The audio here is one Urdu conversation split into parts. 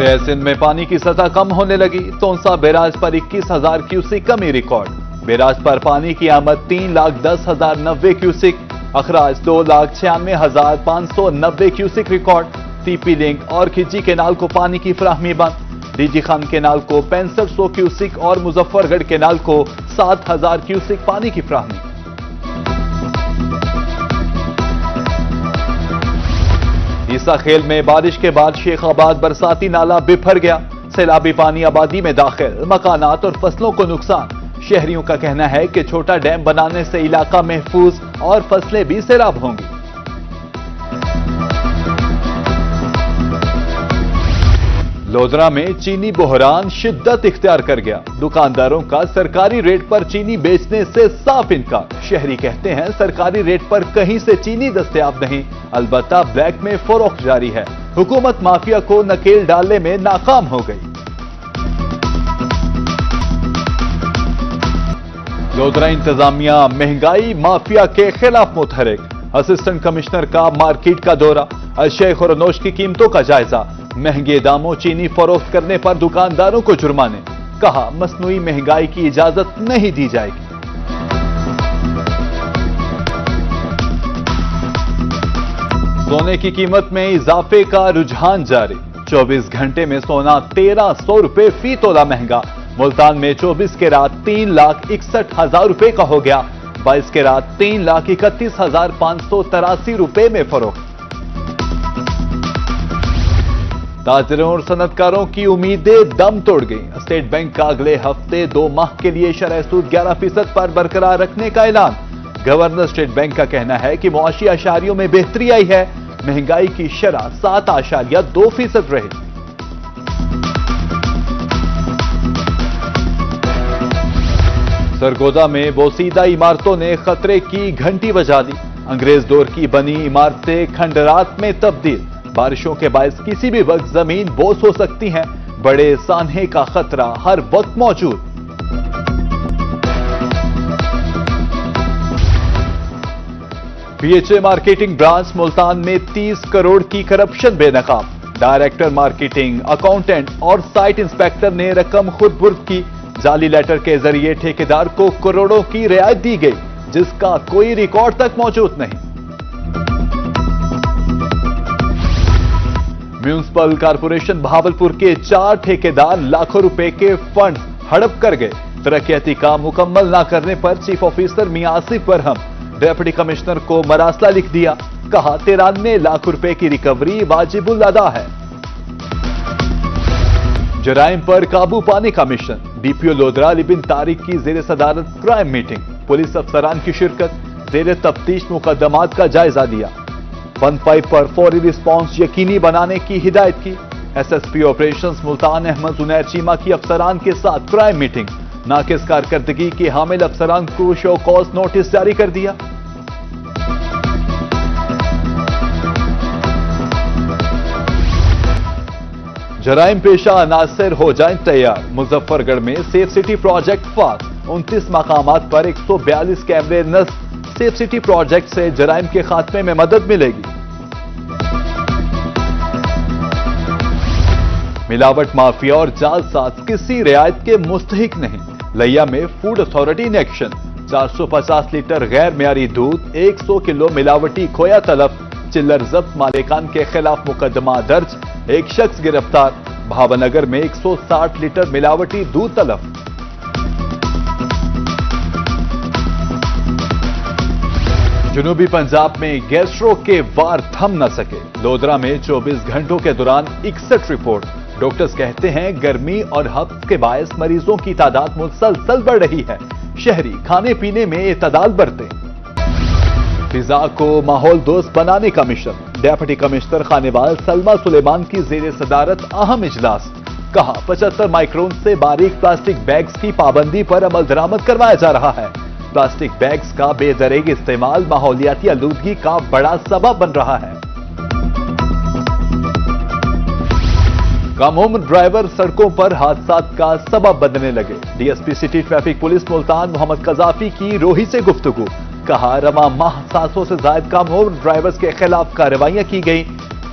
دریا سندھ میں پانی کی سطح کم ہونے لگی، تونسا بیراج پر 21,000 کیوسک کمی ریکارڈ۔ بیراج پر پانی کی آمد 3,10,090 کیوسک، اخراج 2,96,590 cusec record. T P link اور کھچی کینال کو پانی کی فراہمی بند، ڈی جی خان کینال کو 6500 کیوسک اور مظفر گڑھ کینال کو 7,000 کیوسک پانی کی فراہمی۔ عیسیٰ خیل میں بارش کے بعد شیخ آباد برساتی نالہ بپھر گیا، سیلابی پانی آبادی میں داخل، مکانات اور فصلوں کو نقصان۔ شہریوں کا کہنا ہے کہ چھوٹا ڈیم بنانے سے علاقہ محفوظ اور فصلیں بھی سیراب ہوں گی۔ لودھرا میں چینی بحران شدت اختیار کر گیا، دکانداروں کا سرکاری ریٹ پر چینی بیچنے سے صاف انکار۔ شہری کہتے ہیں سرکاری ریٹ پر کہیں سے چینی دستیاب نہیں، البتہ بلیک میں فروخت جاری ہے۔ حکومت مافیا کو نکیل ڈالنے میں ناکام ہو گئی۔ لودھرا انتظامیہ مہنگائی مافیا کے خلاف متحرک، اسسٹنٹ کمشنر کا مارکیٹ کا دورہ، اشیاء خورنوش کی قیمتوں کا جائزہ، مہنگے داموں چینی فروخت کرنے پر دکانداروں کو جرمانے، کہا مصنوعی مہنگائی کی اجازت نہیں دی جائے گی۔ سونے کی قیمت میں اضافے کا رجحان جاری، 24 گھنٹے میں سونا 1,300 روپے فی تولہ مہنگا، ملتان میں 24 کے رات 3,61,000 روپے کا ہو گیا، 22 کے رات 3,31,583 روپے میں فروخت۔ تاجروں اور صنعت کاروں کی امیدیں دم توڑ گئیں، اسٹیٹ بینک کا اگلے ہفتے 2 ماہ کے لیے شرح سود 11% پر برقرار رکھنے کا اعلان۔ گورنر اسٹیٹ بینک کا کہنا ہے کہ معاشی اشاریوں میں بہتری آئی ہے، مہنگائی کی شرح 7.2% رہی۔ سرگودا میں بوسیدہ عمارتوں نے خطرے کی گھنٹی بجا دی، انگریز دور کی بنی عمارتیں کھنڈرات میں تبدیل، بارشوں کے باعث کسی بھی وقت زمین بوس ہو سکتی ہیں، بڑے سانحے کا خطرہ ہر وقت موجود۔ P H A marketing branch Multan میں 30 کروڑ کی کرپشن بے نقاب، ڈائریکٹر مارکیٹنگ، اکاؤنٹنٹ اور سائٹ انسپیکٹر نے رقم خود برد کی، جعلی لیٹر کے ذریعے ٹھیکیدار کو کروڑوں کی رعایت دی گئی، جس کا کوئی ریکارڈ تک موجود نہیں۔ میونسپل کارپوریشن بہاولپور کے 4 ٹھیکیدار لاکھوں روپے کے فنڈ ہڑپ کر گئے، ترقیاتی کام مکمل نہ کرنے پر چیف آفیسر میاں آصف برہم، ڈپٹی کمشنر کو مراسلہ لکھ دیا، کہا 93 لاکھ روپے کی ریکوری واجب الادا ہے۔ جرائم پر قابو پانے کا مشن، ڈی پی او لودھرا علی بن طارق کی زیر صدارت کرائم میٹنگ، پولیس افسران کی شرکت، زیر تفتیش مقدمات کا جائزہ لیا، بند پائپ پر فوری رسپانس یقینی بنانے کی ہدایت کی۔ S S P operations Multan Ahmed Zunair Cheema کی افسران کے ساتھ کرائم میٹنگ، ناقص کارکردگی کے حامل افسران کو شو کاز نوٹس جاری کر دیا۔ جرائم پیشہ عناصر ہو جائیں تیار، مظفر گڑھ میں سیف سٹی پروجیکٹ فعال، 29 مقامات پر 142 کیمرے نصب، سیف سٹی پروجیکٹ سے جرائم کے خاتمے میں مدد ملے گی۔ ملاوٹ مافیا اور جعلساز کسی رعایت کے مستحق نہیں، لیا میں فوڈ اتھارٹی نے ایکشن، 450 لیٹر غیر معیاری دودھ، 100 کلو ملاوٹی کھویا تلف، چلر ضبط، مالکان کے خلاف مقدمہ درج، ایک شخص گرفتار، بھاونگر میں 160 لیٹر ملاوٹی دودھ تلف۔ جنوبی پنجاب میں گیسٹرو کے وار تھم نہ سکے، لودھرا میں 24 گھنٹوں کے دوران 61 رپورٹ، ڈاکٹرز کہتے ہیں گرمی اور ہفت کے باعث مریضوں کی تعداد مسلسل بڑھ رہی ہے، شہری کھانے پینے میں اعتدال برتیں۔ فضا کو ماحول دوست بنانے کا مشن، ڈپٹی کمشنر خانیوال سلمہ سلیمان کی زیر صدارت اہم اجلاس، کہا 75 مائکرون سے باریک پلاسٹک بیگز کی پابندی پر عمل درآمد کروایا جا رہا ہے، پلاسٹک بیگز کا بے دریغ استعمال ماحولیاتی آلودگی کا بڑا سبب بن رہا ہے۔ کم عمر ڈرائیور سڑکوں پر حادثات کا سبب بننے لگے، D S P city traffic police Multan Muhammad Qaddafi کی روہی سے گفتگو، کہا رواں ماہ 700 سے زائد کم عمر ڈرائیورز کے خلاف کارروائیاں کی گئیں،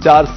4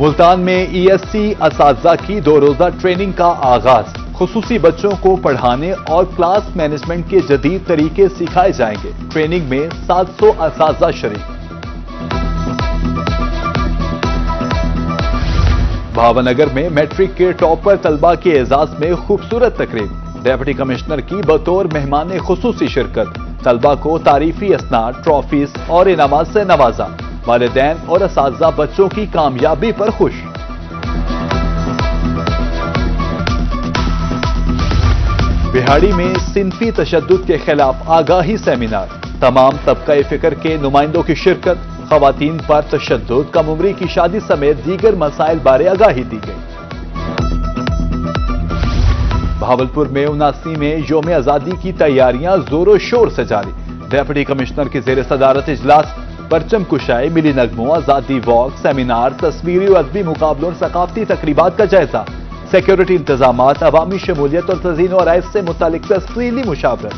ملتان میں ESC اساتذہ کی 2 روزہ ٹریننگ کا آغاز، خصوصی بچوں کو پڑھانے اور کلاس مینجمنٹ کے جدید طریقے سکھائے جائیں گے۔ ٹریننگ میں 700 اساتذہ شریک۔ بھاونگر میں میٹرک کے ٹاپر طلبہ کے اعزاز میں خوبصورت تقریب، ڈپٹی کمشنر کی بطور مہمان خصوصی شرکت، طلبہ کو تعریفی اسناد، ٹرافیز اور انعامات سے نوازا، والدین اور اساتذہ بچوں کی کامیابی پر خوش۔ بہاڑی میں صنفی تشدد کے خلاف آگاہی سیمینار، تمام طبقہ فکر کے نمائندوں کی شرکت، خواتین پر تشدد، کم عمری کی شادی سمیت دیگر مسائل بارے آگاہی دی گئی۔ بھاولپور میں 79ویں یوم آزادی کی تیاریاں زور و شور سے جاری، ڈپٹی کمشنر کی زیر صدارت اجلاس، پرچم کشائی، ملی نغموں، آزادی واک، سیمینار، تصویری و ادبی مقابلوں اور ثقافتی تقریبات کا جائزہ، سیکیورٹی انتظامات، عوامی شمولیت اور تزئین و آرائش سے متعلق تفصیلی مشاورت۔